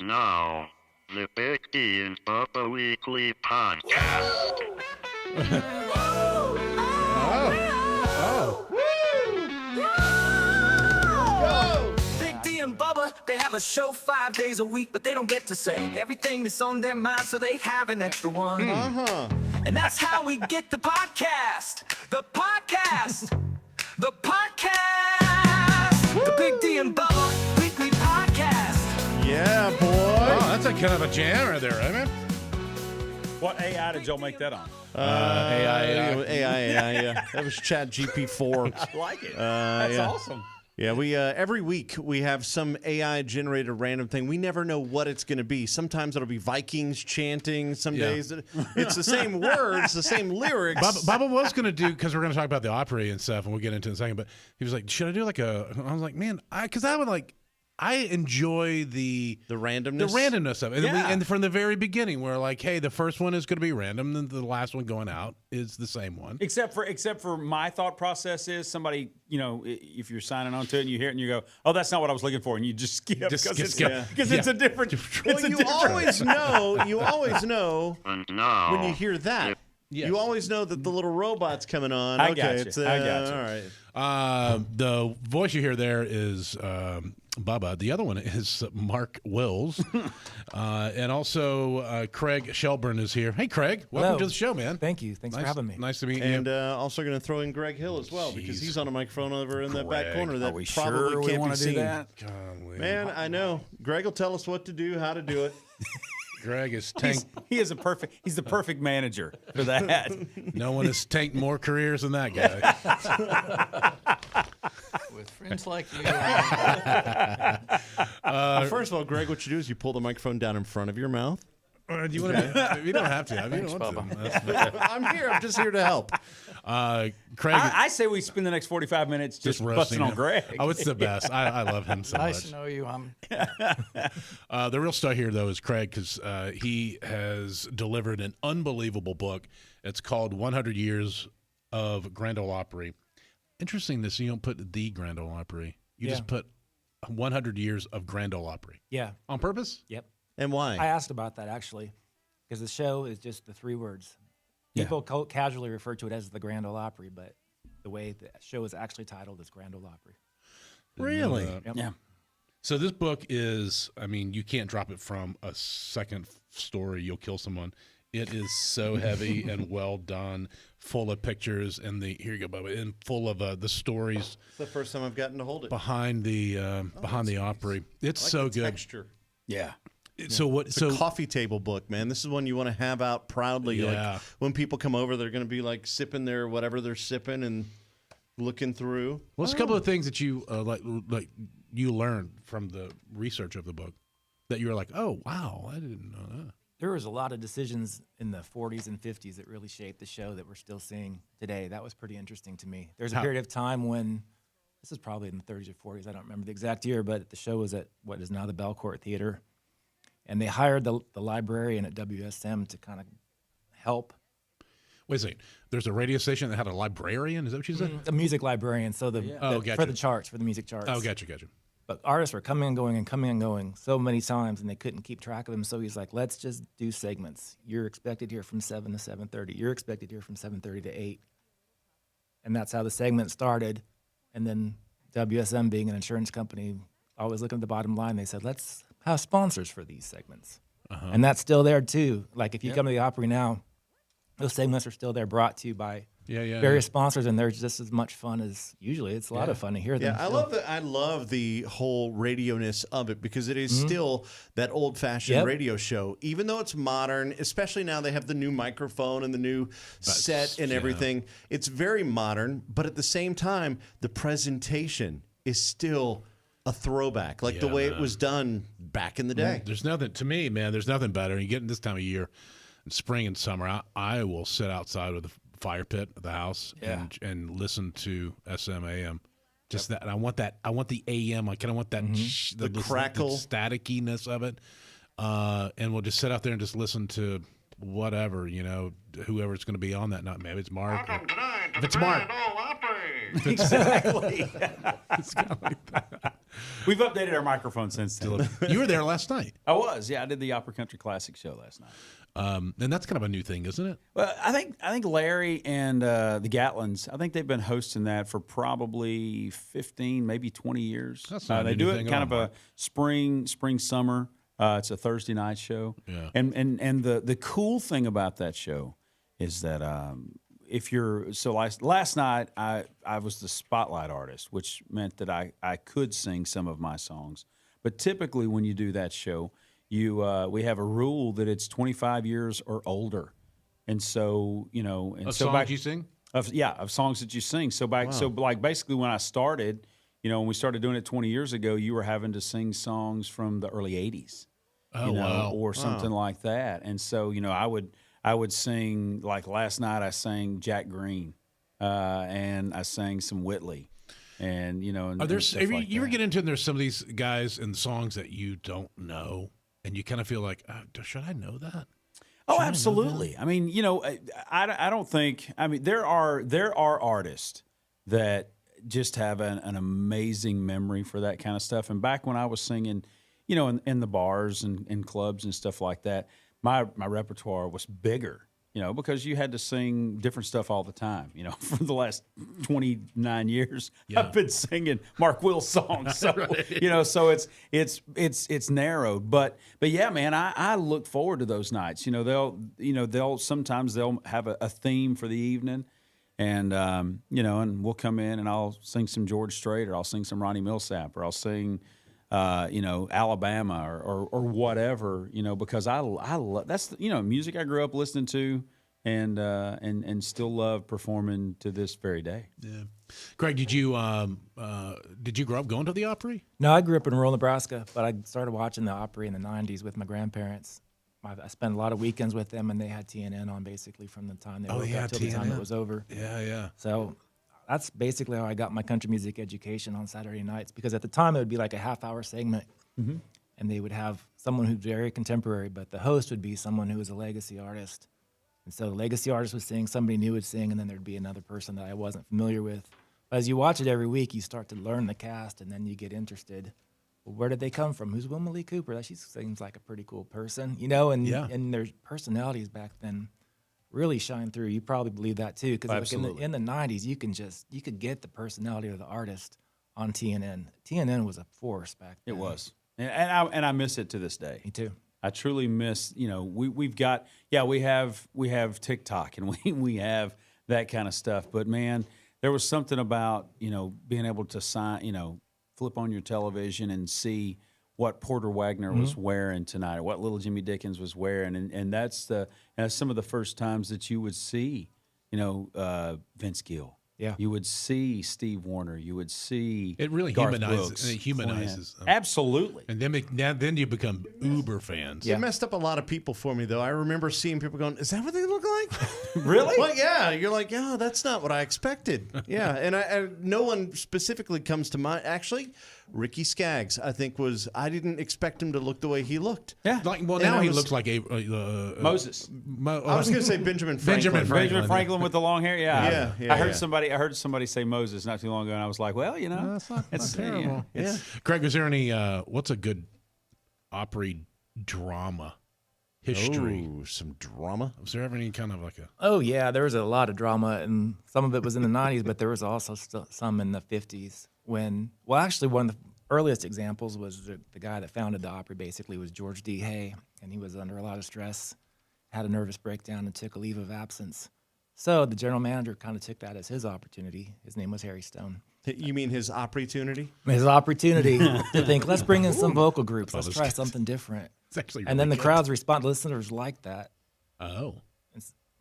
Now, the Big D and Bubba Weekly Podcast. Big D and Bubba, they have a show 5 days a week, but they don't get to say everything that's on their mind, so they have an extra one. And that's how we get the podcast. The podcast. The podcast. The Big D and Bubba Weekly Podcast. Yeah, boy. Oh, that's a kind of a jam right there, right, man? What AI did y'all make that on? AI, yeah. That was Chat GP4. I like it. That's yeah. awesome. Yeah, we every week we have some AI generated random thing. We never know what it's going to be. Sometimes it'll be Vikings chanting. Some Yeah. days it's the same words, the same lyrics. Bubba was going to do, because we're going to talk about the Opry and stuff, and we'll get into it in a second, but he was like, should I do like a, I was like, man, because I would like, I enjoy the randomness. of it. And, Yeah. and from the very beginning, we're like, hey, the first one is going to be random, then the last one going out is the same one. Except for my thought process is somebody, if you're signing on to it and you hear it and you go, oh, that's not what I was looking for, and you just skip because it's a different. Well, you always know And now, when you hear that. Yes. You always know that the little robot's coming on. I okay, got you. it's I got you. All right. The voice you hear there is Bubba. The other one is Mark Wills. And also Craig Shelburne is here. Hey, Craig. Welcome Hello. to the show, man. Thank you. Thanks for having me. Nice to meet And you. also going to throw in Greg Hill as well because Jeez. he's on a microphone over in the back Greg. corner that Are we probably sure we can't want be to do seen. that? Golly. Man, I know. Greg will tell us what to do, how to do it. Greg is tanked. He's the perfect manager for that. No one has tanked more careers than that guy. With friends like you. First of all, Greg, what you do is you pull the microphone down in front of your mouth. Do you want to? You don't have to. I mean, you don't want to. That's- I'm here. I'm just here to help. Craig. I say we spend the next 45 minutes just roasting busting on him. Greg. Oh, it's the best. I love him so Nice much. to know you. The real star here, though, is Craig, because he has delivered an unbelievable book. It's called 100 Years of Grand Ole Opry. Interesting this, you don't put the Grand Ole Opry. You just put 100 Years of Grand Ole Opry. Yeah. On purpose? Yep. And why? I asked about that actually, because the show is just the 3 words. People casually refer to it as the Grand Ole Opry, but the way the show is actually titled is Grand Ole Opry. Really? Yep. Yeah. So this book is, I mean, you can't drop it from a second story. You'll kill someone. It is so heavy and well done, full of pictures and here you go, Bubba, and full of the stories It's the first time I've gotten to hold it. behind the Opry. It's I like so the good. texture. Yeah. So what? It's So a coffee table book, man. This is one you want to have out proudly. Yeah. Like when people come over, they're going to be like sipping their whatever they're sipping and looking through. what's a couple of things that you like you learned from the research of the book that you were like, oh wow, I didn't know that. There was a lot of decisions in the 40s and 50s that really shaped the show that we're still seeing today. That was pretty interesting to me. There's a How? period of time when, this is probably in the 30s or 40s, I don't remember the exact year, but the show was at what is now the Belcourt Theater. And they hired the librarian at WSM to kind of help. Wait a second. There's a radio station that had a librarian. Is that what you said? A music librarian, so Oh, for gotcha. the charts, for the music charts. Oh, gotcha. But artists were coming and going so many times, and they couldn't keep track of them. So he's like, let's just do segments. You're expected here from 7 to 7:30. You're expected here from 7:30 to 8. And that's how the segment started. And then WSM, being an insurance company, always looking at the bottom line, they said, let's have sponsors for these segments. And that's still there, too. Like, if you come to the Opry now, those segments are still there, brought to you by various sponsors, and they're just as much fun as usually. It's a lot of fun to hear them. Yeah, I love the whole radio-ness of it because it is still that old-fashioned radio show. Even though it's modern, especially now they have the new microphone and the new set and everything. It's very modern, but at the same time, the presentation is still a throwback, like the way it was done back in the day. There's nothing to me, man. There's nothing better. You get in this time of year, in spring and summer. I will sit outside with a fire pit at the house and listen to SMAM. Just that. And I want that. I want the AM. I kind of want that The crackle, the staticiness of it. And we'll just sit out there and just listen to whatever, whoever's going to be on that night. Maybe it's Mark. If it's Mark. Exactly. It's kind of like that. We've updated our microphone since then. You were there last night. I was, yeah. I did the Opera Country Classic show last night. And that's kind of a new thing, isn't it? Well, I think Larry and the Gatlins, I think they've been hosting that for probably 15, maybe 20 years. That's not a they new do thing it at kind of all, a spring, summer. It's a Thursday night show. Yeah. And the cool thing about that show is that if you're last night I was the spotlight artist, which meant that I could sing some of my songs. But typically when you do that show, we have a rule that it's 25 years or older, and so Songs you sing? of songs that you sing. So basically when I started, when we started doing it 20 years ago, you were having to sing songs from the early 80s, wow. or something like that. And so I would sing, like last night I sang Jack Green, and I sang some Whitley. And Are there? You ever get into? And there's some of these guys and songs that you don't know, and you kind of feel like, should I know that? Oh, absolutely. I mean, I don't think. I mean, there are artists that just have an amazing memory for that kind of stuff. And back when I was singing, in the bars and clubs and stuff like that, my repertoire was bigger. Because you had to sing different stuff all the time. For the last 29 years, I've been singing Mark Wills songs. So, Right. So it's narrowed. But yeah, man, I look forward to those nights. They'll sometimes they'll have a theme for the evening, and and we'll come in and I'll sing some George Strait, or I'll sing some Ronnie Millsap, or I'll sing Alabama or whatever, because I love that's music I grew up listening to and still love performing to this very day. Yeah, Craig, did you grow up going to the Opry? No, I grew up in rural Nebraska, but I started watching the Opry in the 90s with my grandparents. I spent a lot of weekends with them, and they had TNN on basically from the time they woke up till the time it was over. Yeah. So that's basically how I got my country music education on Saturday nights, because at the time it would be like a half-hour segment, and they would have someone who's very contemporary, but the host would be someone who was a legacy artist. And so the legacy artist would sing, somebody new would sing, and then there'd be another person that I wasn't familiar with. But as you watch it every week, you start to learn the cast, and then you get interested. Well, where did they come from? Who's Wilma Lee Cooper? She seems like a pretty cool person, and their personalities back then really shine through. You probably believe that too, because like in the 90s, you could get the personality of the artist on TNN. TNN was a force back then. It was, and I miss it to this day. Me too. I truly miss. We have TikTok and we have that kind of stuff. But man, there was something about being able to flip on your television and see what Porter Wagner was wearing tonight, or what Little Jimmy Dickens was wearing, and that's some of the first times that you would see, Vince Gill. Yeah, you would see Steve Warner. You would see it really Garth humanizes. Brooks, It humanizes them. Absolutely. And then you become uber fans. It messed up a lot of people for me, though. I remember seeing people going, "Is that what they look like?" Really? Well, yeah. You're like, "Yeah, that's not what I expected." Yeah, and I no one specifically comes to mind. Actually, Ricky Skaggs, I think I didn't expect him to look the way he looked. Yeah. Now he looks like a Moses. I was going to say Benjamin Franklin. Benjamin Franklin with the long hair. Yeah. Yeah, I heard somebody say Moses not too long ago, and I was like, well, that's not terrible. Yeah. Craig, is there any what's a good Opry drama history? Oh, some drama. Was there ever any kind of like a? Oh yeah, there was a lot of drama, and some of it was in the 90s, but there was also some in the 50s. Actually, one of the earliest examples was the guy that founded the Opry. Basically, was George D. Hay, and he was under a lot of stress, had a nervous breakdown, and took a leave of absence. So the general manager kind of took that as his opportunity. His name was Harry Stone. You mean his opportunity? His opportunity to think, let's bring in some vocal groups. Let's try something different. It's actually and then the crowds respond. Listeners liked that. Oh.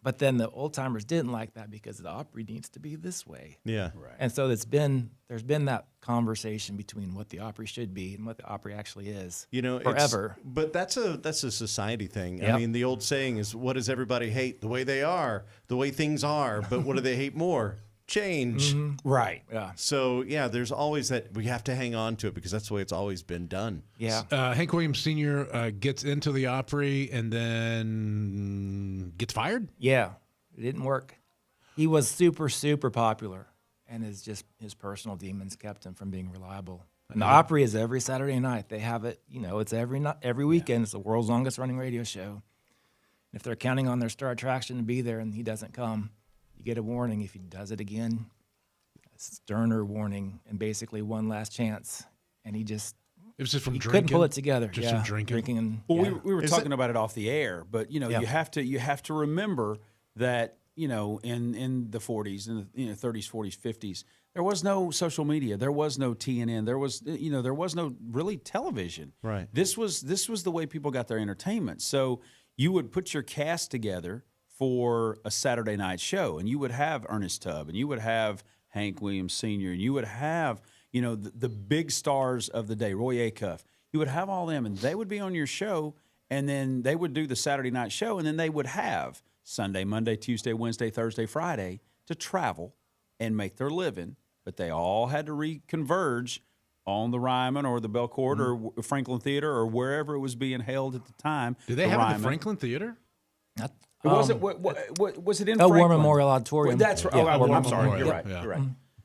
But then the old timers didn't like that because the Opry needs to be this way. Yeah. Right. And so there's been that conversation between what the Opry should be and what the Opry actually is. Forever. But that's a society thing. Yep. I mean, the old saying is, what does everybody hate? The way they are, the way things are. But what do they hate more? Change. Mm-hmm. Right. Yeah. So, yeah, there's always that. We have to hang on to it because that's the way it's always been done. Yeah. Hank Williams Sr. Gets into the Opry and then gets fired? Yeah. It didn't work. He was super, super popular. and his personal demons kept him from being reliable. And the Opry is every Saturday night. They have it, it's every weekend. It's the world's longest running radio show. If they're counting on their star attraction to be there and he doesn't come, you get a warning. If he does it again, a sterner warning and basically one last chance. And It was just from he drinking. couldn't pull it together. Just from drinking. And, Well, we were talking about it off the air, but you Yeah. you have to remember that in the 40s, in the 30s, 40s, 50s, there was no social media, there was no TNN, there was no really television. Right. This was the way people got their entertainment. So you would put your cast together for a Saturday night show, and you would have Ernest Tubb, and you would have Hank Williams Sr., and you would have the big stars of the day, Roy Acuff. You would have all them, and they would be on your show, and then they would do the Saturday night show, and then they would have Sunday, Monday, Tuesday, Wednesday, Thursday, Friday to travel and make their living. But they all had to reconverge on the Ryman or the Belcourt or Franklin Theater or wherever it was being held at the time. Did they have it at the Franklin Theater? Was it in War Franklin? Memorial Auditorium. Well, that's right. Yeah, I'm War sorry. Memorial. You're right. Yeah. You're right.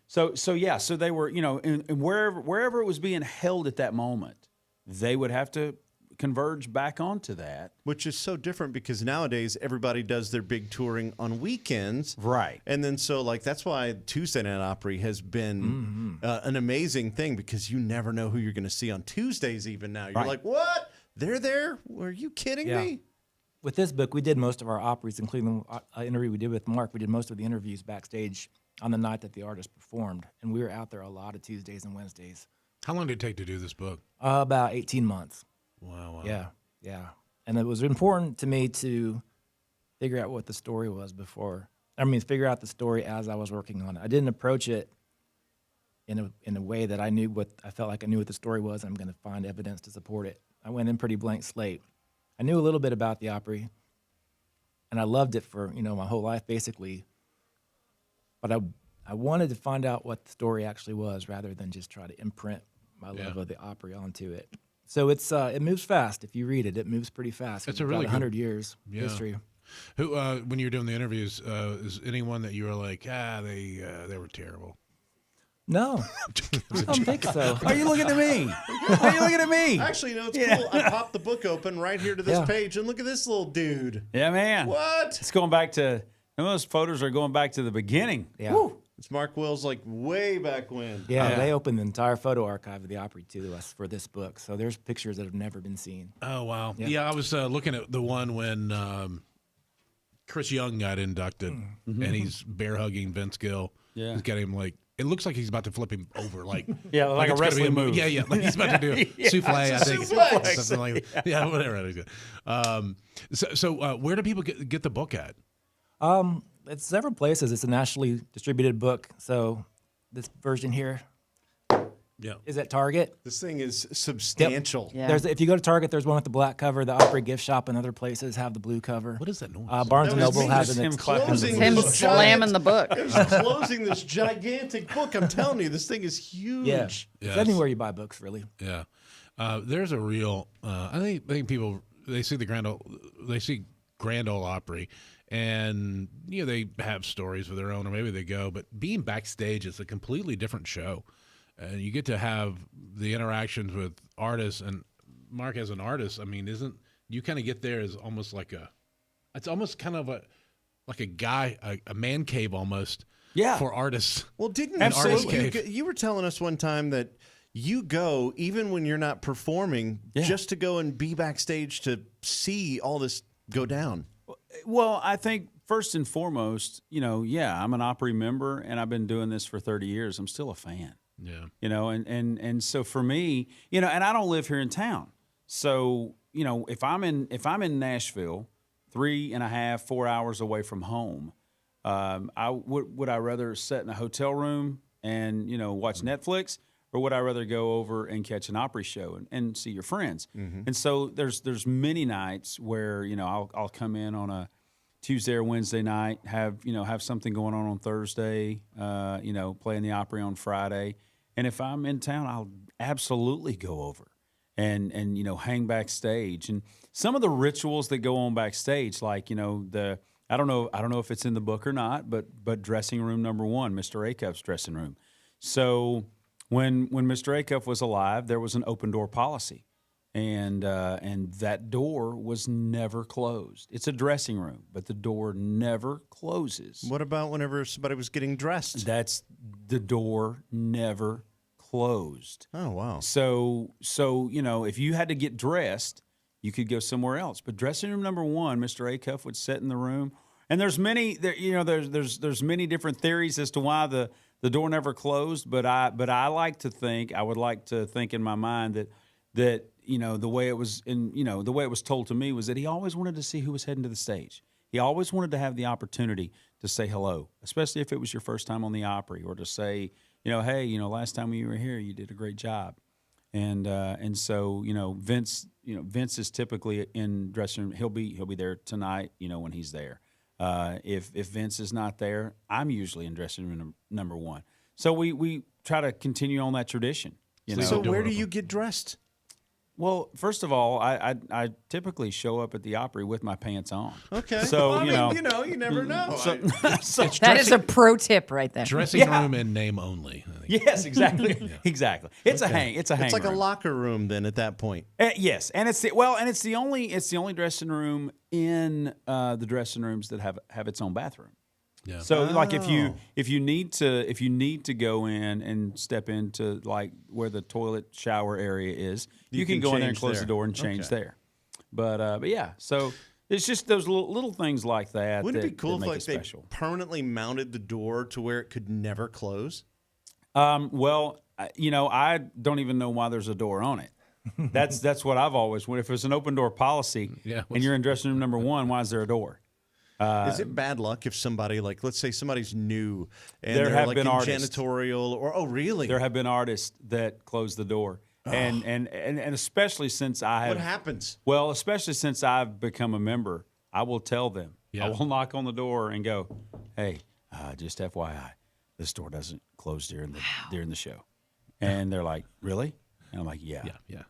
So they were, and wherever it was being held at that moment, they would have to converge back onto that. Which is so different because nowadays everybody does their big touring on weekends. Right. And then that's why Tuesday Night Opry has been an amazing thing because you never know who you're going to see on Tuesdays even now. You're Right. like, what? They're there? Are you kidding Yeah. me? With this book, we did most of our Opries, including the interview we did with Mark. We did most of the interviews backstage on the night that the artist performed. And we were out there a lot of Tuesdays and Wednesdays. How long did it take to do this book? About 18 months. Wow. Yeah. And it was important to me to figure out what the story was figure out the story as I was working on it. I didn't approach it in a way that I felt like I knew what the story was and I'm going to find evidence to support it. I went in pretty blank slate. I knew a little bit about the Opry, and I loved it for, my whole life basically. But I wanted to find out what the story actually was rather than just try to imprint my love of the Opry onto it. So it moves fast. If you read it, it moves pretty fast. It's a really 100 years Yeah. history. Who, when you were doing the interviews, is anyone that you were like, they were terrible? No, I don't think so. Are you looking at me? Are you looking at me? Actually, it's cool. I popped the book open right here to this Yeah. page, and look at this little dude. Yeah, man. What? It's going back to, those photos are going back to the beginning. Yeah. Woo. It's Mark Wills, like way back when. Yeah, they opened the entire photo archive of the Opry to us for this book. So there's pictures that have never been seen. Oh, wow. Yeah, I was looking at the one when Chris Young got inducted, and he's bear hugging Vince Gill. Yeah. He's got him like, it looks like he's about to flip him over. Like, Yeah, like a it's gonna be wrestling move. Yeah, like he's about to do a souffle, I think. suplex. Something like that. Yeah, whatever. So where do people get the book at? It's several places. It's a nationally distributed book. So this version here Yeah. is at Target. This thing is substantial. Yeah. If you go to Target, there's one with the black cover. The Opry gift shop and other places have the blue cover. What is that noise? Barnes and That was Noble me has just it. him It's clapping. Closing Him this slamming the book. It's closing this gigantic book. I'm telling you, this thing is huge. Yeah. Yes. It's anywhere you buy books, really. Yeah, there's a real. I think people they see Grand Ole Opry, and they have stories of their own, or maybe they go. But being backstage is a completely different show, and you get to have the interactions with artists. And Mark, as an artist, I mean, isn't you kind of get there as almost like it's almost kind of like a guy, a man cave almost. Yeah. For artists. Well, didn't Absolutely. you were telling us one time that you go even when you're not performing just to go and be backstage to see all this go down. Well, I think first and foremost, I'm an Opry member and I've been doing this for 30 years. I'm still a fan. Yeah. And so for me, and I don't live here in town. So, if I'm in Nashville, 3.5, 4 hours away from home, would I rather sit in a hotel room and, watch Netflix, or would I rather go over and catch an Opry show and see your friends? And so there's many nights where, I'll come in on a Tuesday or Wednesday night, have something going on Thursday, playing the Opry on Friday. And if I'm in town, I'll absolutely go over and hang backstage. And some of the rituals that go on backstage, like, I don't know if it's in the book or not, but dressing room number 1, Mr. Acuff's dressing room. So when Mr. Acuff was alive, there was an open door policy, and that door was never closed. It's a dressing room, but the door never closes. What about whenever somebody was getting dressed? That's the door never closed. Oh, wow. So if you had to get dressed, you could go somewhere else. But dressing room number 1, Mr. Acuff would sit in the room, and there's many many different theories as to why the door never closed. But I would like to think in my mind that the way it was told to me was that he always wanted to see who was heading to the stage. He always wanted to have the opportunity to say hello, especially if it was your first time on the Opry, or to say, hey, last time you were here, you did a great job. And so Vince is typically in dressing room. He'll be there tonight. When he's there. If Vince is not there, I'm usually in dressing room number 1. So we try to continue on that tradition. So where do you get dressed? Well, first of all, I typically show up at the Opry with my pants on. Okay. So you never know. That is a pro tip right there. Dressing room and name only. I think. Yes, exactly, exactly. It's a hang. It's like room. a locker room then at that point. Yes, and it's the only dressing room in the dressing rooms that have its own bathroom. Yeah. So like if you need to go in and step into like where the toilet shower area is, you can go in there and close the door and change there. But yeah, so it's just those little things like that. Wouldn't it be cool that if make like it they special. permanently mounted the door to where it could never close? Well, I don't even know why there's a door on it. That's what I've always wondered. If it's an open door policy and you're in dressing room number 1, why is there a door? Is it bad luck if somebody, like, let's say somebody's new and There they're have like been in artists. janitorial, or really? There have been artists that close the door, and especially since I have. What happens? Well, especially since I've become a member, I will tell them. Yeah. I will knock on the door and go, "Hey, just FYI, this door doesn't close during the show," and they're like, "Really?" And I'm like, "Yeah,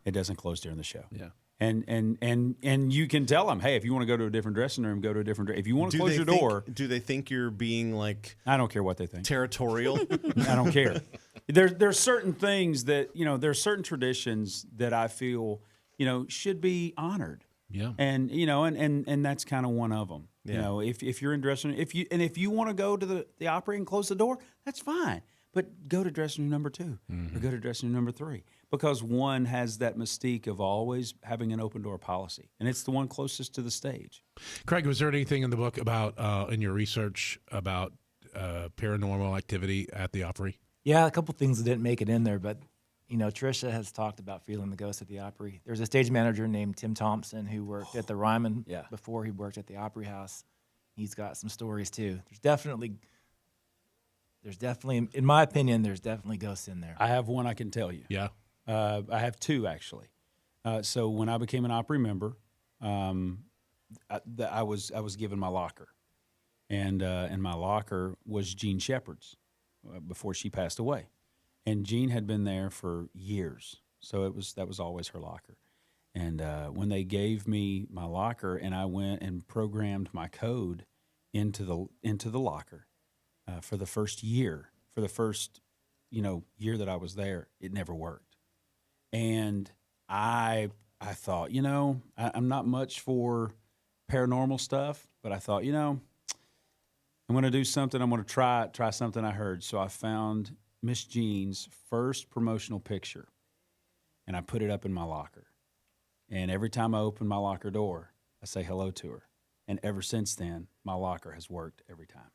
it doesn't close during the show." Yeah. And you can tell them, hey, if you want to go to a different dressing room, go to a different. If you want to close your door, do they think you're being like I don't care what they think. territorial? I don't care. There's certain things that there's certain traditions that I feel should be honored. Yeah. And and that's kind of one of them. Yeah. If you're in dressing room, if you want to go to the Opry and close the door, that's fine. But go to dressing room number 2 or go to dressing room number 3, because one has that mystique of always having an open door policy, and it's the one closest to the stage. Craig, was there anything in the book about in your research about paranormal activity at the Opry? Yeah, a couple things that didn't make it in there, but Trisha has talked about feeling the ghost at the Opry. There's a stage manager named Tim Thompson who worked at the Ryman before he worked at the Opry House. He's got some stories too. There's definitely, in my opinion, there's definitely ghosts in there. I have one I can tell you. Yeah. I have 2 actually. So when I became an Opry member, I was given my locker, and my locker was Jean Shepherd's before she passed away, and Jean had been there for years, so that was always her locker. And when they gave me my locker, and I went and programmed my code into the locker for the first year, year that I was there, it never worked. And I thought, I'm not much for paranormal stuff, but I thought, I'm going to do something. I'm going to try something I heard. So I found Miss Jean's first promotional picture, and I put it up in my locker. And every time I open my locker door, I say hello to her. And ever since then, my locker has worked every time.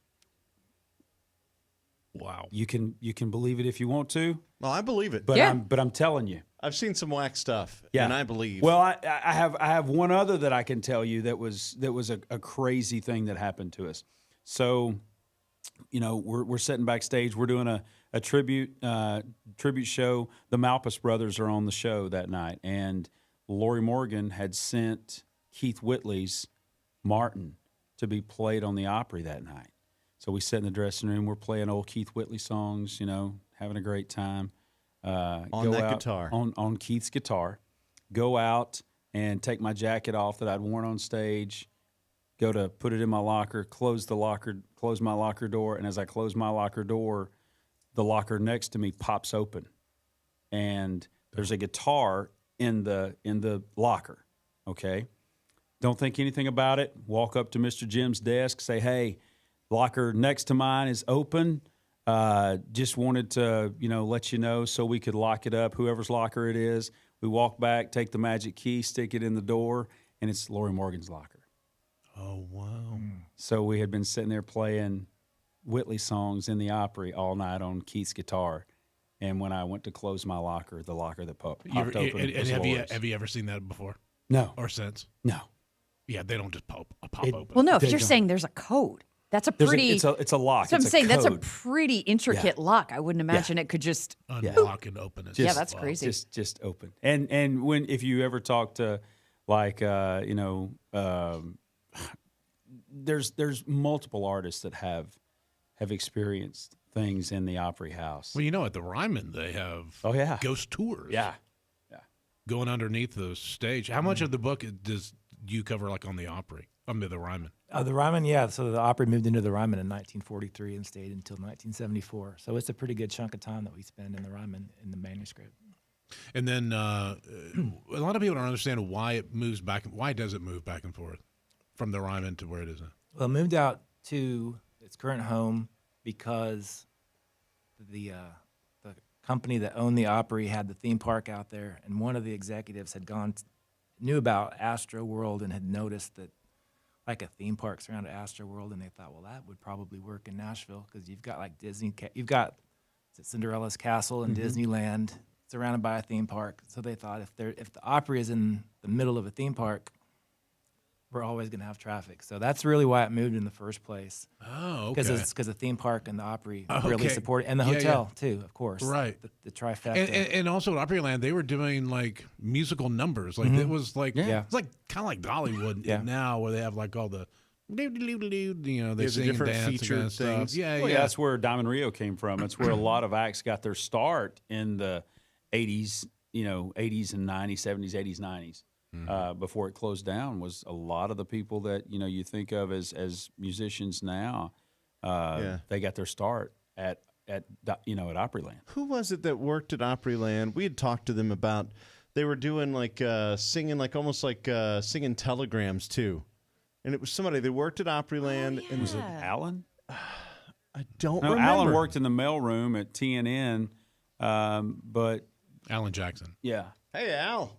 Wow. You can believe it if you want to. Well, I believe it. But I'm telling you. I've seen some whack stuff, Yeah. and I believe. Well, I have one other that I can tell you that was a crazy thing that happened to us. So, we're sitting backstage. We're doing a tribute show. The Malpas brothers are on the show that night, and Lori Morgan had sent Keith Whitley's Martin to be played on the Opry that night. So we sit in the dressing room. We're playing old Keith Whitley songs, having a great time. On that guitar. On Keith's guitar. Go out and take my jacket off that I'd worn on stage. go to put it in my locker, close my locker door, and as I close my locker door, the locker next to me pops open, and there's a guitar in the locker. Okay, don't think anything about it. Walk up to Mr. Jim's desk, say, "Hey, locker next to mine is open. Just wanted to, let you know so we could lock it up, whoever's locker it is." We walk back, take the magic key, stick it in the door, and it's Lori Morgan's locker. Oh, wow. So we had been sitting there playing Whitley songs in the Opry all night on Keith's guitar. And when I went to close my locker, the locker that popped open was Lori's. Have you ever seen that before? No. Or since? No. Yeah, they don't just pop open. Well, no, if you're saying there's a code, that's a pretty. It's a lock. So I'm It's a saying that's a code. pretty intricate lock. I wouldn't imagine it could just. Unlock and open it. Yeah, that's crazy. Just open. And if you ever talk to there's multiple artists that have experienced things in the Opry House. Well, at the Ryman they have ghost tours. Yeah. Going underneath the stage. How much of the book do you cover like on the Opry? The Ryman. The Ryman, yeah. So the Opry moved into the Ryman in 1943 and stayed until 1974. So it's a pretty good chunk of time that we spend in the Ryman in the manuscript. And then a lot of people don't understand why it moves back. Why does it move back and forth from the Ryman to where it is now? Well, it moved out to its current home because the company that owned the Opry had the theme park out there, and one of the executives had knew about Astro World and had noticed that like a theme park surrounded Astro World, and they thought, well, that would probably work in Nashville because you've got like Disney, you've got Cinderella's Castle and Disneyland surrounded by a theme park. So they thought if the Opry is in the middle of a theme park, we're always going to have traffic. So that's really why it moved in the first place. Oh, okay. Because the theme park and the Opry really support it, and the hotel too, of course. Right. The trifecta. And also at Opryland, they were doing like musical numbers. Like it was like it's like kind of like Dollywood now, where they have like all the they sing and different dance featured and stuff. things. Well, yeah, that's where Diamond Rio came from. It's where a lot of acts got their start in the 80s, 80s and 90s, 70s, 80s, 90s. Before it closed down, was a lot of the people that you think of as musicians now. They got their start at Opryland. Who was it that worked at Opryland? We had talked to them about they were doing like singing, like almost like singing telegrams too, and it was somebody that worked at Opryland. And Was it Alan? I don't No, remember. Alan worked in the mailroom at TNN, but Alan Jackson. yeah. Hey, Al.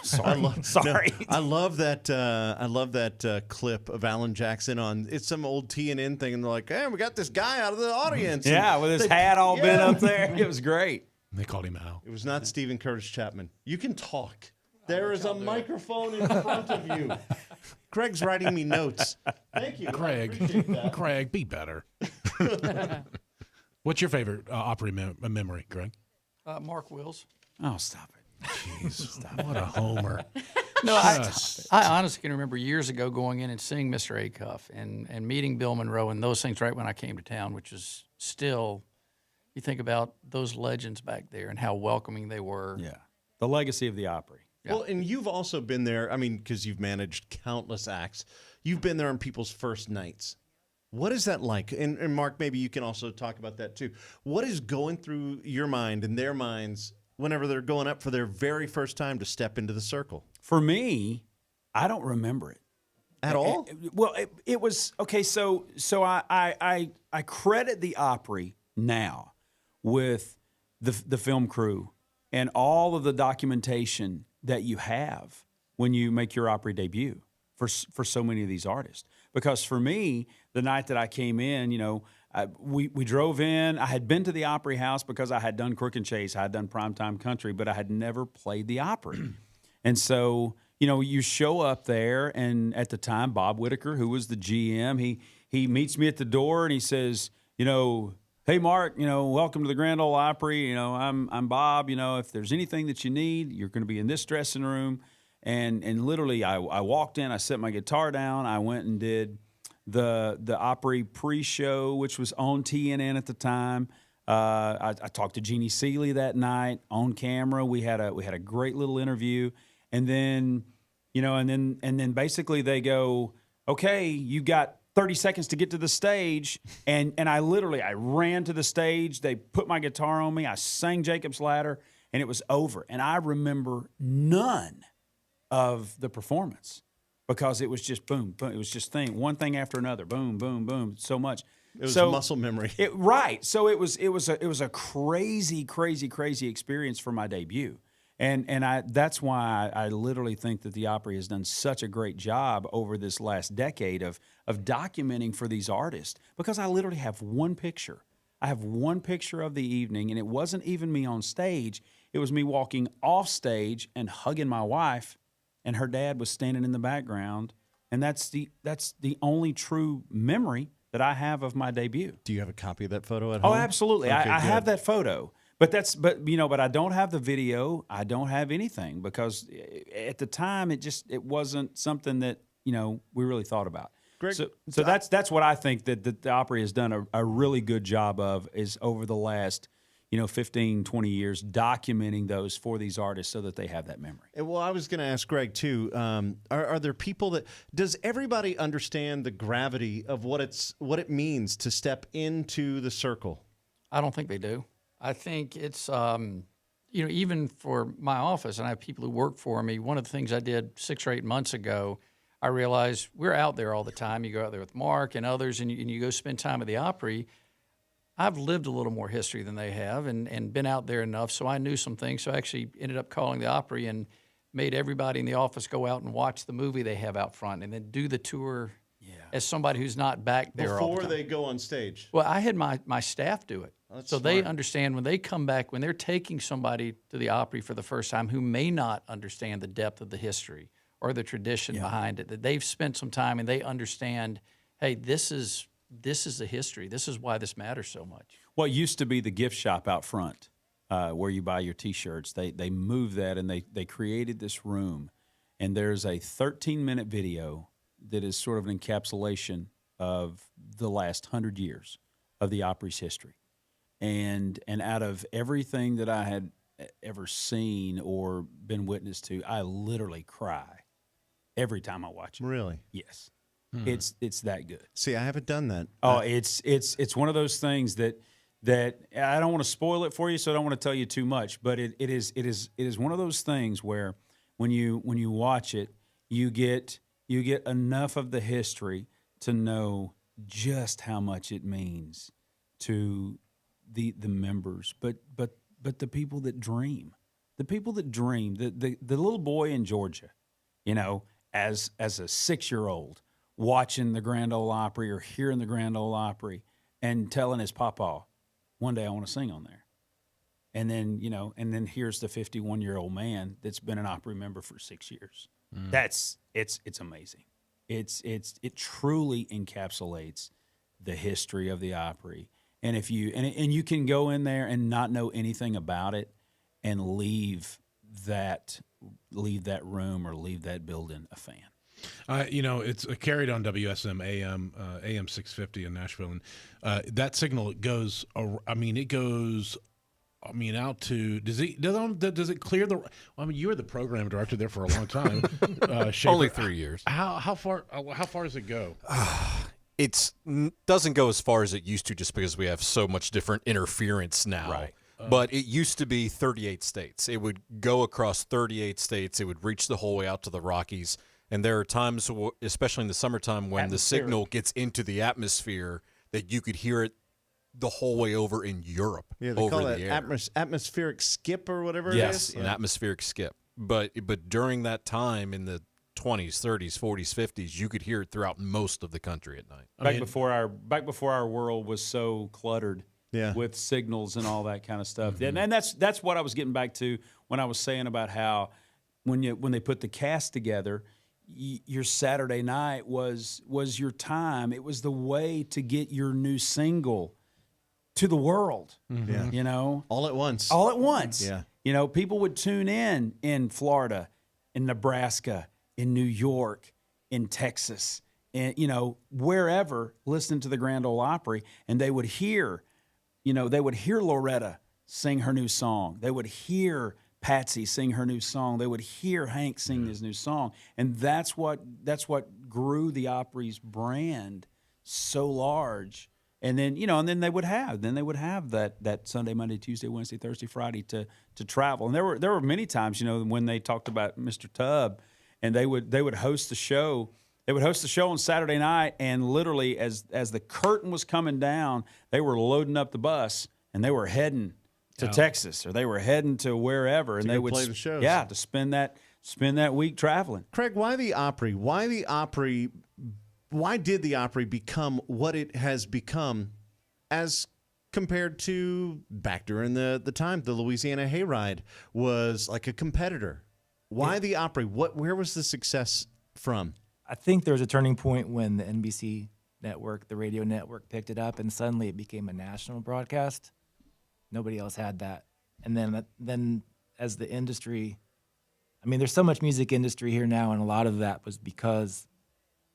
Sorry. I love that clip of Alan Jackson on. It's some old TNN thing, and they're like, "Hey, we got this guy out of the audience." Yeah, with his hat all bent up there. It was great. They called him Al. It was not Stephen Curtis Chapman. You can talk. There is a microphone in front of you. Craig's writing me notes. Thank you, I appreciate that. Craig, be better. What's your favorite Opry memory, Greg? Mark Wills. Oh, stop it. Jeez, what a homer. No, I honestly can remember years ago going in and seeing Mr. Acuff and meeting Bill Monroe and those things right when I came to town, which is still, you think about those legends back there and how welcoming they were. Yeah. The legacy of the Opry. Yeah. Well, and you've also been there, because you've managed countless acts. You've been there on people's first nights. What is that like? And Mark, maybe you can also talk about that too. What is going through your mind and their minds whenever they're going up for their very first time to step into the circle? For me, I don't remember it. At all? Well, it was okay. So I credit the Opry now with the film crew and all of the documentation that you have when you make your Opry debut for so many of these artists. Because for me, the night that I came in, we drove in. I had been to the Opry House because I had done Crook and Chase, I had done Primetime Country, but I had never played the Opry. And so, you show up there, and at the time, Bob Whitaker, who was the GM, he meets me at the door and he says, "Hey, Mark, welcome to the Grand Ole Opry. I'm Bob. If there's anything that you need, you're going to be in this dressing room." And literally, I walked in, I set my guitar down, I went and did the Opry pre-show, which was on TNN at the time. I talked to Jeannie Seeley that night on camera. We had a great little interview, and then basically they go, okay, you got 30 seconds to get to the stage. And I ran to the stage. They put my guitar on me. I sang Jacob's Ladder, and it was over. And I remember none of the performance because it was just boom, boom. It was just one thing after another, boom, boom, boom, so much. It was muscle memory. Right. So it was a crazy, crazy, crazy experience for my debut. And that's why I literally think that the Opry has done such a great job over this last decade of documenting for these artists, because I literally have one picture. I have one picture of the evening, and it wasn't even me on stage. It was me walking off stage and hugging my wife, and her dad was standing in the background. And that's the only true memory that I have of my debut. Do you have a copy of that photo at home? Oh, absolutely. Okay, I have that photo. But I don't have the video. I don't have anything, because at the time it wasn't something that, we really thought about. Greg, so that's what I think that the Opry has done a really good job of, is over the last 15, 20 years, documenting those for these artists so that they have that memory. Well, I was going to ask Greg too. Are there people does everybody understand the gravity of what it means to step into the circle? I don't think they do. I think it's, even for my office, and I have people who work for me, one of the things I did 6 or 8 months ago, I realized we're out there all the time. You go out there with Mark and others, and you go spend time at the Opry. I've lived a little more history than they have and been out there enough, so I knew some things. So I actually ended up calling the Opry and made everybody in the office go out and watch the movie they have out front, and then do the tour as somebody who's not back there all the before time. they go on stage. Well, I had my staff do it. That's so smart. they understand when they come back, when they're taking somebody to the Opry for the first time who may not understand the depth of the history or the tradition behind it, that they've spent some time and they understand, hey, this is the history. This is why this matters so much. What used to be the gift shop out front, where you buy your T-shirts, they moved that, and they created this room. And there's a 13-minute video that is sort of an encapsulation of the last 100 years of the Opry's history. And out of everything that I had ever seen or been witness to, I literally cry every time I watch it. Really? Yes. It's that good. See, I haven't done that. Oh, it's one of those things that I don't want to spoil it for you, so I don't want to tell you too much. But it is one of those things where when you watch it, you get enough of the history to know just how much it means to the members, but the people that dream, the little boy in Georgia, as a 6-year-old watching the Grand Ole Opry or hearing the Grand Ole Opry and telling his papa, one day I want to sing on there. And then here's the 51-year-old man that's been an Opry member for 6 years. It's amazing. It truly encapsulates the history of the Opry. And if you and you can go in there and not know anything about it and leave that room or leave that building a fan. It's carried on WSM AM 650 in Nashville, and that signal goes. It goes. Out to does it clear the? You were the program director there for a long time. Schaefer. Only 3 years. How far does it go? It doesn't go as far as it used to, just because we have so much different interference now. Right. But it used to be 38 states. It would go across 38 states. It would reach the whole way out to the Rockies. And there are times, especially in the summertime, when the signal gets into the atmosphere, that you could hear it the whole way over in Europe. Yeah, they call it atmospheric skip or whatever it is. Yes, an atmospheric skip. But during that time in the 20s, 30s, 40s, 50s, you could hear it throughout most of the country at night. Back before our world was so cluttered with signals and all that kind of stuff. Mm-hmm. And that's what I was getting back to when I was saying about how when they put the cast together, your Saturday night was your time. It was the way to get your new single to the world. Mm-hmm. Yeah. All at once. Yeah. People would tune in Florida, in Nebraska, in New York, in Texas, and wherever, listening to the Grand Ole Opry, and they would hear Loretta sing her new song. They would hear Patsy sing her new song. They would hear Hank sing his new song, and that's what grew the Opry's brand so large. And then, and then they would have that Sunday, Monday, Tuesday, Wednesday, Thursday, Friday to travel. And there were many times, when they talked about Mr. Tubb, and they would host the show. They would host the show on Saturday night, and literally as the curtain was coming down, they were loading up the bus and they were heading to Texas, or they were heading to wherever, and they would play the shows. Yeah, to spend that week traveling. Craig, why the Opry? Why did the Opry become what it has become as compared to back during the time the Louisiana Hayride was like a competitor? Why the Opry? Where was the success from? I think there was a turning point when the NBC network, the radio network, picked it up, and suddenly it became a national broadcast. Nobody else had that. And then as the industry, there's so much music industry here now, and a lot of that was because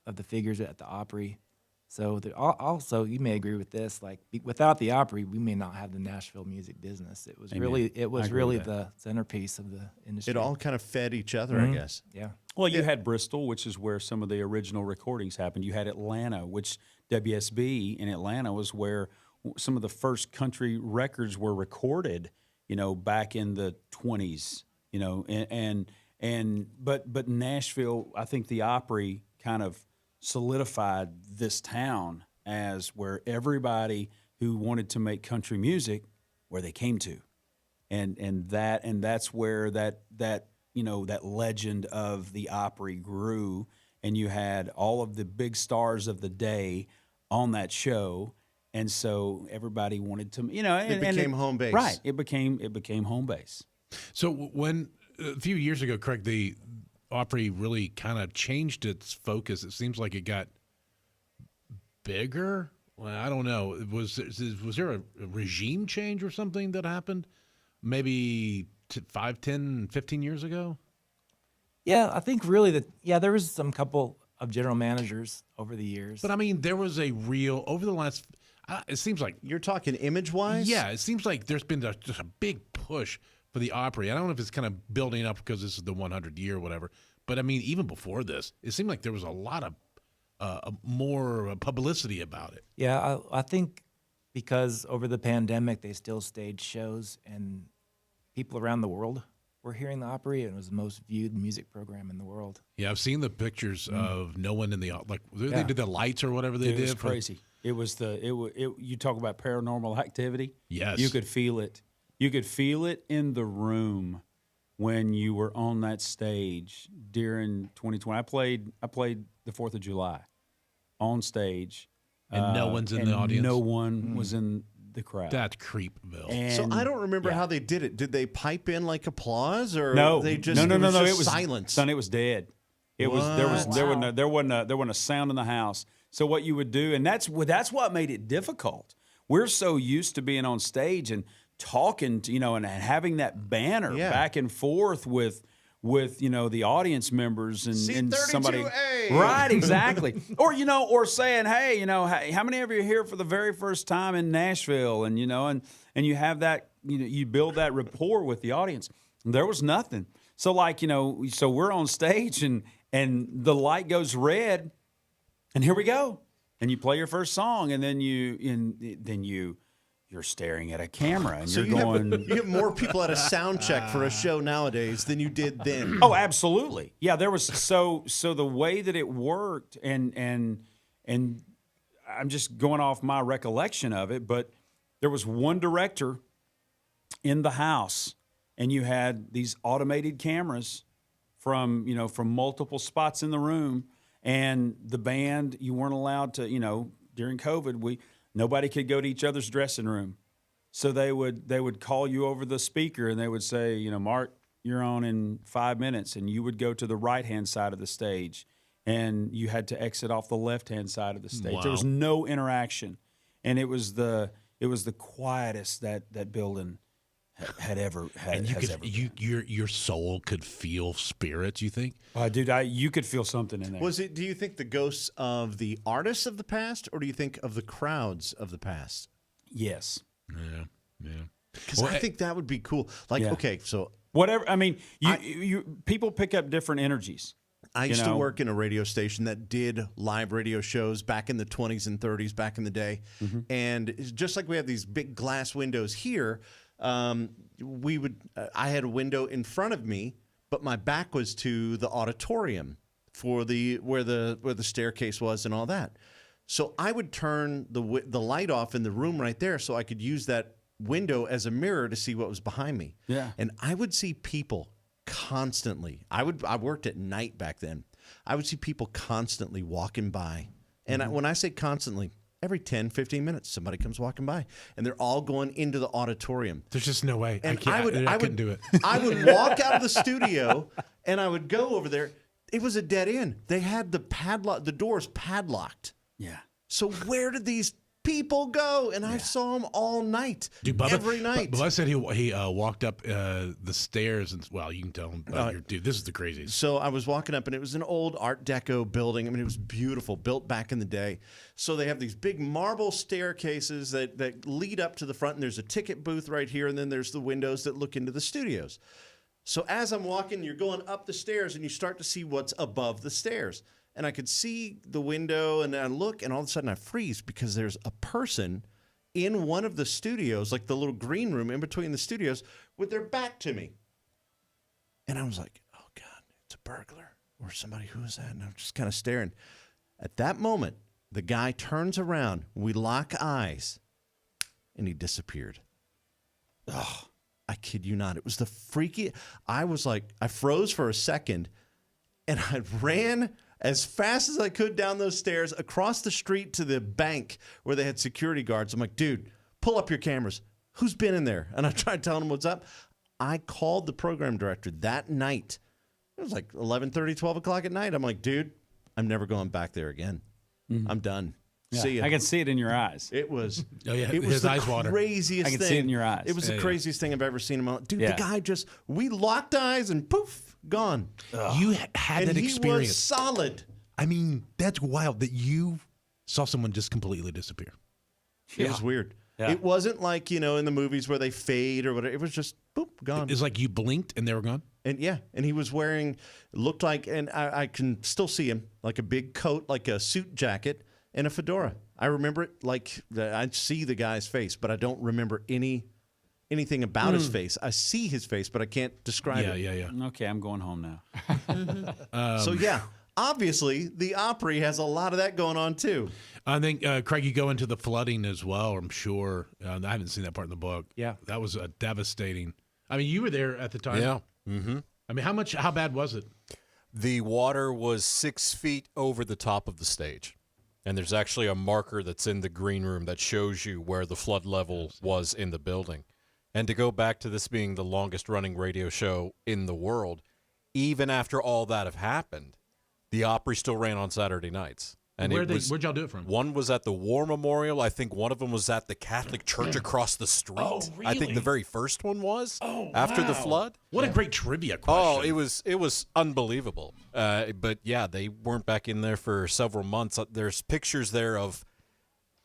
of the figures at the Opry. So also, you may agree with this, like without the Opry, we may not have the Nashville music business. It was Amen. really the centerpiece of the industry. It all kind of fed each other, I guess. Yeah. Well, you had Bristol, which is where some of the original recordings happened. You had Atlanta, which WSB in Atlanta was where some of the first country records were recorded, back in the 20s, but Nashville, I think the Opry kind of solidified this town as where everybody who wanted to make country music, where they came to, and that's where that legend of the Opry grew, and you had all of the big stars of the day on that show, and so everybody wanted to, it became home base, right? It became home base. So when a few years ago, Craig, the Opry really kind of changed its focus. It seems like it got bigger. Well, I don't know. Was there a regime change or something that happened maybe 5, 10, 15 years ago? Yeah, I think really there was some couple of general managers over the years. But there was a real, over the last, it seems like. You're talking image-wise? Yeah, it seems like there's been just a big push for the Opry. I don't know if it's kind of building up because this is the 100th year or whatever. But even before this, it seemed like there was a lot of more publicity about it. Yeah, I think because over the pandemic, they still staged shows, and people around the world were hearing the Opry, and it was the most viewed music program in the world. Yeah, I've seen the pictures of no one in the they did the lights or whatever they did. It was crazy. It was you talk about paranormal activity. Yes, you could feel it. You could feel it in the room when you were on that stage during 2020. I played the 4th of July on stage, and no one's in the audience. No one was in the crowd. That's Creepville. So I don't remember how they did it. Did they pipe in like applause, or no? They just no. It was silence. Son, it was dead. There wasn't a sound in the house. So what you would do, and that's what made it difficult. We're so used to being on stage and talking to, and having that banner back and forth with the audience members and somebody, right, exactly, or saying, hey, how many of you are here for the very first time in Nashville, and and you have that, you build that rapport with the audience. There was nothing. So so we're on stage and the light goes red, and here we go, and you play your first song, and then you're staring at a camera, and you're going. You have more people at a sound check for a show nowadays than you did then. Oh, absolutely. Yeah, there was so the way that it worked, and I'm just going off my recollection of it, but there was one director in the house, and you had these automated cameras from multiple spots in the room, and the band, you weren't allowed to, during COVID, nobody could go to each other's dressing room. So they would call you over the speaker, and they would say, Mark, you're on in 5 minutes, and you would go to the right-hand side of the stage, and you had to exit off the left-hand side of the stage. Wow. There was no interaction, and it was the quietest that building had ever had. And your soul could feel spirits, you think? Dude, you could feel something in there. Do you think the ghosts of the artists of the past, or do you think of the crowds of the past? Yes. Yeah. Because I think that would be cool. Okay, so whatever. You people pick up different energies. I used to work in a radio station that did live radio shows back in the 20s and 30s, back in the day. And it's just like we have these big glass windows here, I had a window in front of me, but my back was to the auditorium for where the staircase was and all that. So I would turn the light off in the room right there so I could use that window as a mirror to see what was behind me. Yeah. And I would see people constantly. I worked at night back then. I would see people constantly walking by. And when I say constantly, every 10, 15 minutes, somebody comes walking by. And they're all going into the auditorium. There's just no way. And I couldn't do it. I would walk out of the studio, and I would go over there. It was a dead end. They had the doors padlocked. Yeah. So where did these people go? And I saw them all night, Dude, Bubba, every night. Bubba said he walked up the stairs, and well, you can tell him, dude, this is the craziest. So I was walking up, and it was an old Art Deco building. I mean, it was beautiful, built back in the day. So they have these big marble staircases that lead up to the front, and there's a ticket booth right here, and then there's the windows that look into the studios. So as I'm walking, you're going up the stairs, and you start to see what's above the stairs. And I could see the window, and I look, and all of a sudden I freeze because there's a person in one of the studios, like the little green room in between the studios, with their back to me. And I was like, oh, God, it's a burglar or somebody. Who is that? And I'm just kind of staring. At that moment, the guy turns around. We lock eyes, and he disappeared. Oh, I kid you not. It was the freaky. I was like, I froze for a second, and I ran as fast as I could down those stairs across the street to the bank where they had security guards. I'm like, dude, pull up your cameras. Who's been in there? And I tried telling him what's up. I called the program director that night. It was like 11:30, 12 o'clock at night. I'm like, dude, I'm never going back there again. I'm done. Yeah, See ya. I can see it in your eyes. It was. Oh, yeah, it was his the eyes water. craziest I can thing. see it in your eyes. It was the craziest thing I've ever seen in my life. Dude, Yeah. the guy we locked eyes and poof, gone. You had And that he experience. was solid. I mean, that's wild that you saw someone just completely disappear. It was weird. Yeah. It wasn't like, in the movies where they fade or whatever. It was just, boop, gone. It's like you blinked and they were gone. And yeah, and he was wearing, looked like, and I can still see him, like a big coat, like a suit jacket and a fedora. I remember it like, I see the guy's face, but I don't remember anything about his face. I see his face, but I can't describe it. Yeah. Okay, I'm going home now. So yeah, obviously the Opry has a lot of that going on too. I think, Craig, you go into the flooding as well, I'm sure. I haven't seen that part in the book. Yeah. That was devastating. I mean, you were there at the time. Yeah. Mm-hmm. I mean, how bad was it? The water was 6 feet over the top of the stage. And there's actually a marker that's in the green room that shows you where the flood level was in the building. And to go back to this being the longest running radio show in the world, even after all that have happened, the Opry still ran on Saturday nights. And where'd y'all do it from? One was at the War Memorial. I think one of them was at the Catholic Church across the street. Oh, I think really? the very first one was after the flood. What a great trivia question. Oh, it was unbelievable. But yeah, they weren't back in there for several months. There's pictures there of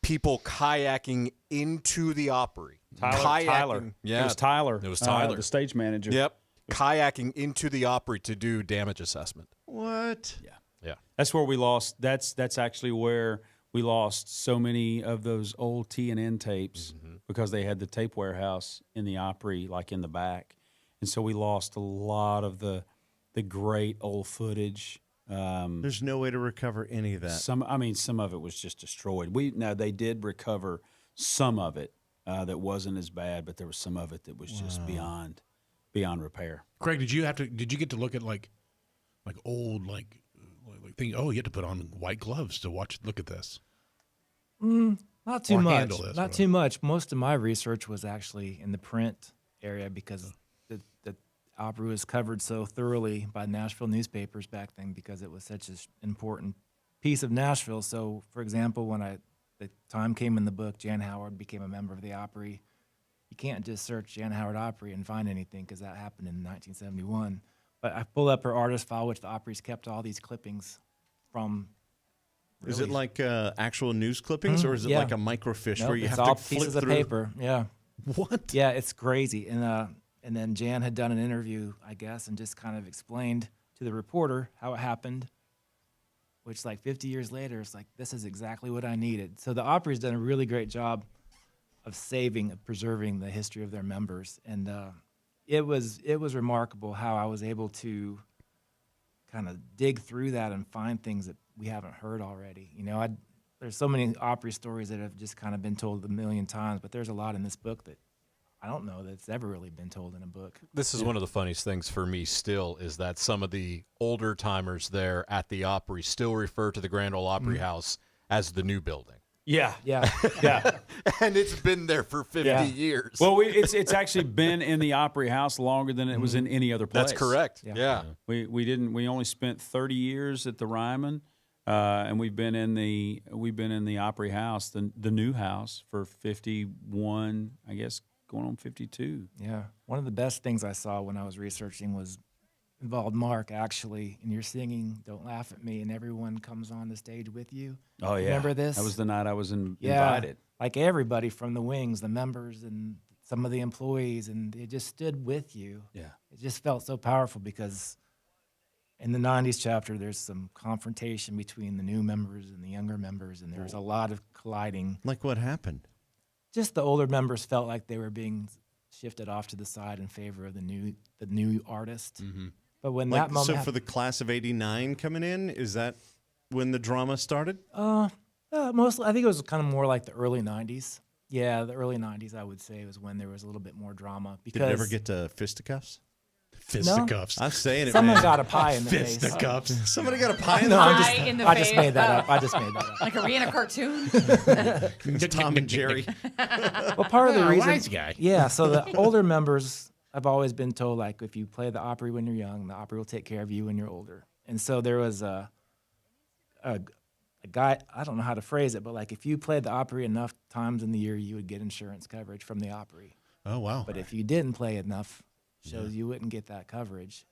people kayaking into the Opry. Tyler. Yeah, It was Tyler. It was Tyler, the stage manager. Yep, kayaking into the Opry to do damage assessment. What? Yeah. That's where we lost. That's actually where we lost so many of those old TNN tapes because they had the tape warehouse in the Opry, like in the back, and so we lost a lot of the great old footage. There's no way to recover any of that. Some of it was just destroyed. They did recover some of it that wasn't as bad, but there was some of it that was just beyond repair. Craig, did you get to look at like old thing? Oh, you had to put on white gloves to look at this. Not too Or much. handle this, Not too much. Most of my research was actually in the print area because the Opry was covered so thoroughly by Nashville newspapers back then because it was such an important piece of Nashville. So, for example, when the time came in the book, Jan Howard became a member of the Opry. You can't just search Jan Howard Opry and find anything because that happened in 1971. But I pulled up her artist file, which the Opry's kept all these clippings from. Is it like actual news clippings, or is it yeah. like a microfiche Nope, where you it's have all to flip pieces through? of paper. Yeah. What? Yeah, it's crazy. And then Jan had done an interview, I guess, and just kind of explained to the reporter how it happened, which like 50 years later, it's like, this is exactly what I needed. So the Opry's done a really great job of preserving the history of their members. And it was remarkable how I was able to kind of dig through that and find things that we haven't heard already. You know, there's so many Opry stories that have just kind of been told a million times, but there's a lot in this book that I don't know that's ever really been told in a book. This is one of the funniest things for me still is that some of the older timers there at the Opry still refer to the Grand Ole Opry House as the new building. Yeah. Yeah. And it's been there for 50 years. Well, it's actually been in the Opry House longer than it was in any other place. That's correct. Yeah. We only spent 30 years at the Ryman, and we've been in the Opry House, the new house, for 51, I guess, going on 52. Yeah. One of the best things I saw when I was researching involved Mark, actually, and you're singing Don't Laugh at Me, and everyone comes on the stage with you. Oh, yeah. Remember this? That was the night I was invited. Like everybody from the wings, the members and some of the employees, and they just stood with you. Yeah. It just felt so powerful because in the 90s chapter, there's some confrontation between the new members and the younger members, and there's a lot of colliding. Like what happened? Just the older members felt like they were being shifted off to the side in favor of the new artist. Mm-hmm. But when Like, that moment so happened, for the class of '89 coming in, is that when the drama started? mostly, I think it was kind of more like the early 90s. Yeah, the early 90s, I would say, was when there was a little bit more drama. Because Did it ever get to fisticuffs? Fisticuffs. I'm saying it, someone man. got a pie in the face. Fisticuffs. Somebody got a pie in No, the I'm face? just, Pie in the I just face. made that up. I just made that up. Like, are we in a cartoon? It's Tom and Jerry. Well, part of the reason, wise guy. yeah. So the older members, I've always been told, like, if you play the Opry when you're young, the Opry will take care of you when you're older. And so there was a guy, I don't know how to phrase it, but like if you played the Opry enough times in the year, you would get insurance coverage from the Opry. Oh, wow. But if you didn't play enough shows, you wouldn't get that coverage.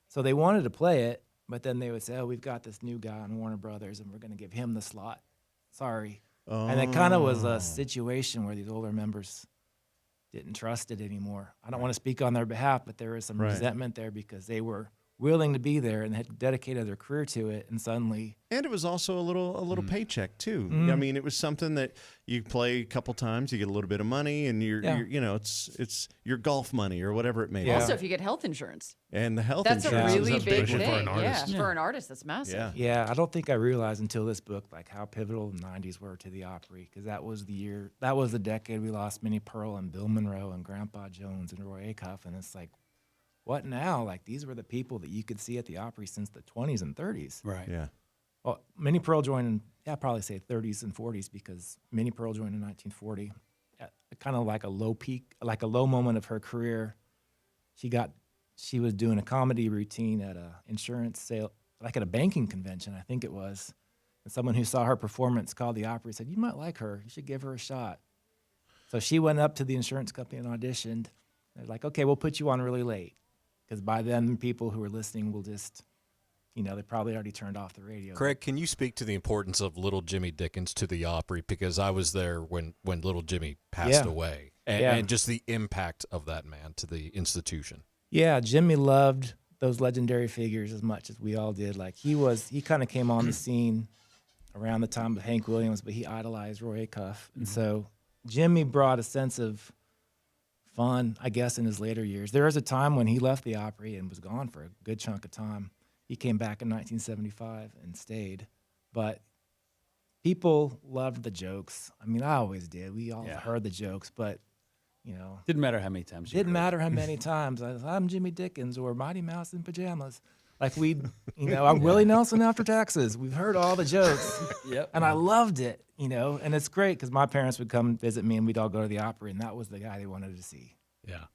So they wanted to play it, but then they would say, "Oh, we've got this new guy on Warner Brothers, and we're going to give him the slot." Sorry. And it kind of was a situation where these older members didn't trust it anymore. I don't want to speak on their behalf, but there was some resentment there because they were willing to be there and had dedicated their career to it, and suddenly. And it was also a little paycheck too. I mean, it was something that you play a couple times, you get a little bit of money, and you're you know, it's your golf money or whatever it may be. Also, if you get health insurance, And the health that's a insurance is really a big one. thing. for an artist. Yeah, for an artist, that's massive. Yeah. Yeah, I don't think I realized until this book like how pivotal the 90s were to the Opry, because that was the decade we lost Minnie Pearl and Bill Monroe and Grandpa Jones and Roy Acuff, and it's like, what now? Like, these were the people that you could see at the Opry since the 20s and 30s. Right. Yeah. Well, Minnie Pearl joined in, I'd probably say 30s and 40s, because Minnie Pearl joined in 1940, at kind of like a low peak, like a low moment of her career. She was doing a comedy routine at a insurance sale, like at a banking convention, I think it was. And someone who saw her performance called the Opry and said, "You might like her. You should give her a shot." So she went up to the insurance company and auditioned. They're like, "Okay, we'll put you on really late." Because by then, people who are listening will just, they probably already turned off the radio. Craig, can you speak to the importance of Little Jimmy Dickens to the Opry? Because I was there when Little Jimmy passed away, and just the impact of that man to the institution. Yeah, Jimmy loved those legendary figures as much as we all did. Like, he kind of came on the scene around the time of Hank Williams, but he idolized Roy Acuff. And so Jimmy brought a sense of fun, I guess, in his later years. There was a time when he left the Opry and was gone for a good chunk of time. He came back in 1975 and stayed. But people loved the jokes. I mean, I always did. We all heard the jokes, but, Didn't matter how many times. didn't matter how many times. I'm Jimmy Dickens or Mighty Mouse in pajamas. Like, I'm Willie Nelson after taxes. We've heard all the jokes. Yep. And I loved it, and it's great because my parents would come visit me and we'd all go to the Opry, and that was the guy they wanted to see. Yeah.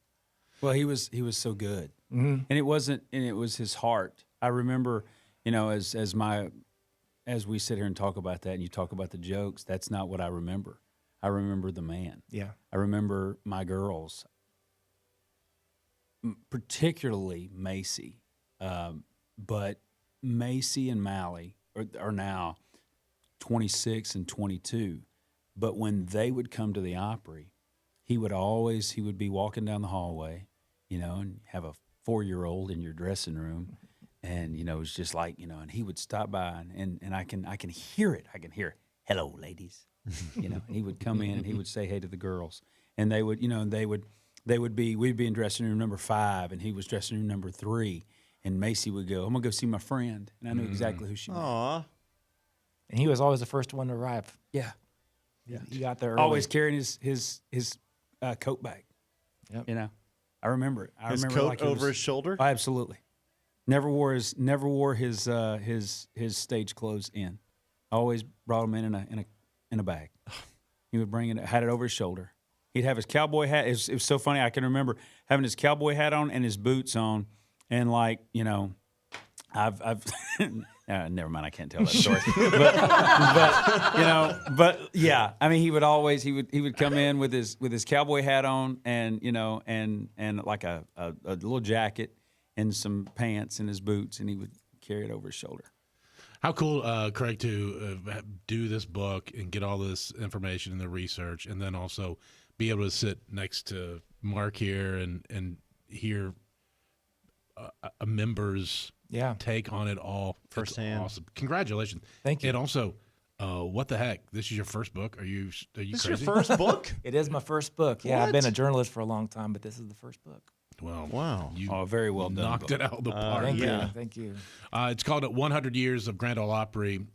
Well, he was so good, and it was his heart. I remember, as we sit here and talk about that, and you talk about the jokes, that's not what I remember. I remember the man. Yeah. I remember my girls, particularly Macy, but Macy and Mally are now 26 and 22. But when they would come to the Opry, he would be walking down the hallway, and have a 4-year-old in your dressing room, And it was just like, and he would stop by and I can hear it. I can hear, "Hello, ladies." And he would come in and he would say hey to the girls. And they would, we'd be in dressing room number 5 and he was dressing room number 3. And Macy would go, "I'm gonna go see my friend." And I knew exactly who she was. Aw. And he was always the first one to arrive. Yeah. He got there early. Always carrying his coat bag. Yep. I remember it. His coat over his shoulder? Oh, absolutely. Never wore his stage clothes in. Always brought them in a bag. He would bring it, had it over his shoulder. He'd have his cowboy hat. It was so funny. I can remember having his cowboy hat on and his boots on, and I've never mind. I can't tell that story. but yeah. I mean, he would come in with his cowboy hat on and and like a little jacket and some pants and his boots, and he would carry it over his shoulder. How cool, Craig, to do this book and get all this information and the research, and then also be able to sit next to Mark here and hear a member's take on it all firsthand. Awesome. Congratulations. Thank you. And also, what the heck? This is your first book? Are you This crazy? is your first book? It is my first book. Yeah, I've been a journalist for a long time, but this is the first book. Well, wow. You very well done. Knocked it out of the park. Thank you. It's called 100 Years of Grand Ole Opry.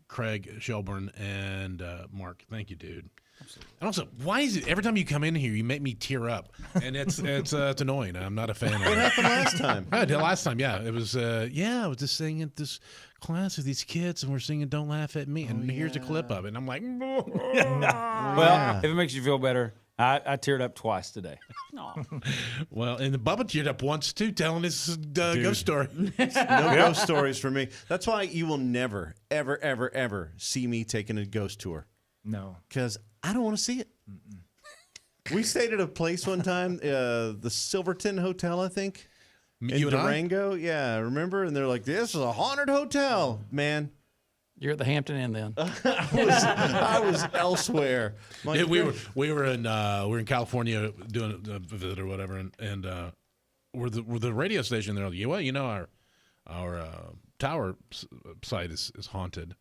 Craig Shelburne and Mark, thank you, dude. Absolutely. And also, why is it every time you come in here, you make me tear up? And it's annoying. I'm not a fan of it. What happened last time? Last time, yeah. It was, I was just singing at this class with these kids, and we're singing Don't Laugh at Me. And here's a clip of it. And I'm like, Well, if it makes you feel better, I teared up twice today. Well, and Bubba teared up once, too, telling his ghost story. No ghost stories for me. That's why you will never, ever, ever, ever see me taking a ghost tour. No. Because I don't want to see it. We stayed at a place one time, the Silverton Hotel, I think, in Durango. Yeah, remember? And they're like, "This is a haunted hotel, man." You're at the Hampton Inn then. I was elsewhere. Yeah, we were in California doing a visit or whatever, and we're the radio station. They're like, our tower site is haunted.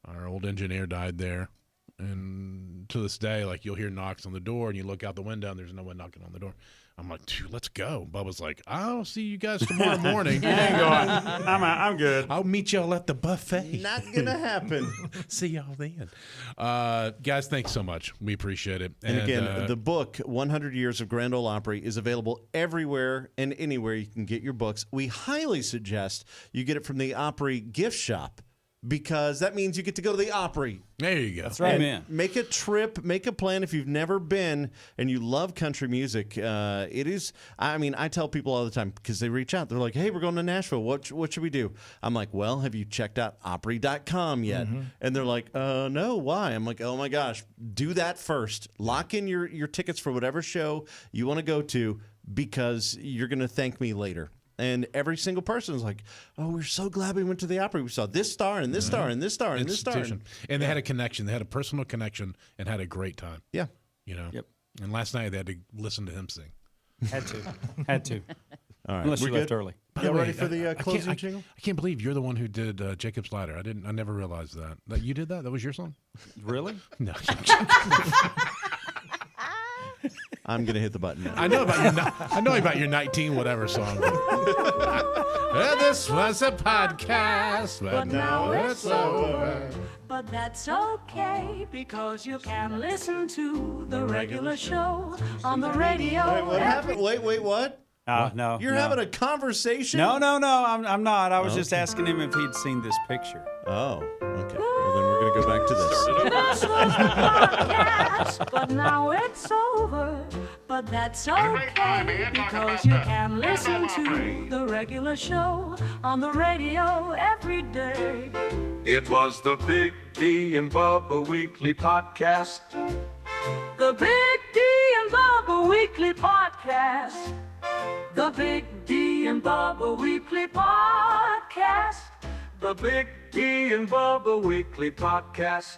Our old engineer died there. And to this day, like, you'll hear knocks on the door, and you look out the window, and there's no one knocking on the door. I'm like, dude, let's go. Bubba's like, I'll see you guys tomorrow morning. I'm good. I'll meet y'all at the buffet. Not gonna happen. See y'all then. Guys, thanks so much. We appreciate it. And again, the book, 100 Years of Grand Ole Opry, is available everywhere and anywhere you can get your books. We highly suggest you get it from the Opry gift shop, because that means you get to go to the Opry. There you go. That's right. Amen. Make a trip, make a plan if you've never been and you love country music. It is, I mean, I tell people all the time because they reach out. They're like, "Hey, we're going to Nashville. What should we do?" I'm like, "Well, have you checked out Opry.com yet?" And they're like, "No, why?" I'm like, "Oh my gosh, do that first. Lock in your tickets for whatever show you want to go to, because you're going to thank me later." And every single person is like, "Oh, we're so glad we went to the Opry. We saw this star and this star and this star and this star." And they had a connection. They had a personal connection and had a great time. Yeah. Yep. And last night they had to listen to him sing. Had to. All right. Unless We're you left good? early. By Yeah, the way, ready for the closing I jingle? I can't believe you're the one who did Jacob's Ladder. I never realized that. That you did that? That was your song? Really? No. I'm gonna hit the button now. I know about your 19 whatever song. Well, this was a podcast, but now it's over. But that's okay, because you can listen to the regular show on the radio. Wait, what happened? Wait, what? No. You're having a conversation? No, I'm not. I was just asking him if he'd seen this picture. Oh, okay. Well, then we're gonna go back to this. This was the podcast, but now it's over. But that's okay, because you can listen to the regular show on the radio every day. It was the Big D and Bubba Weekly Podcast. The Big D and Bubba Weekly Podcast. The Big D and Bubba Weekly Podcast. The Big D and Bubba Weekly Podcast.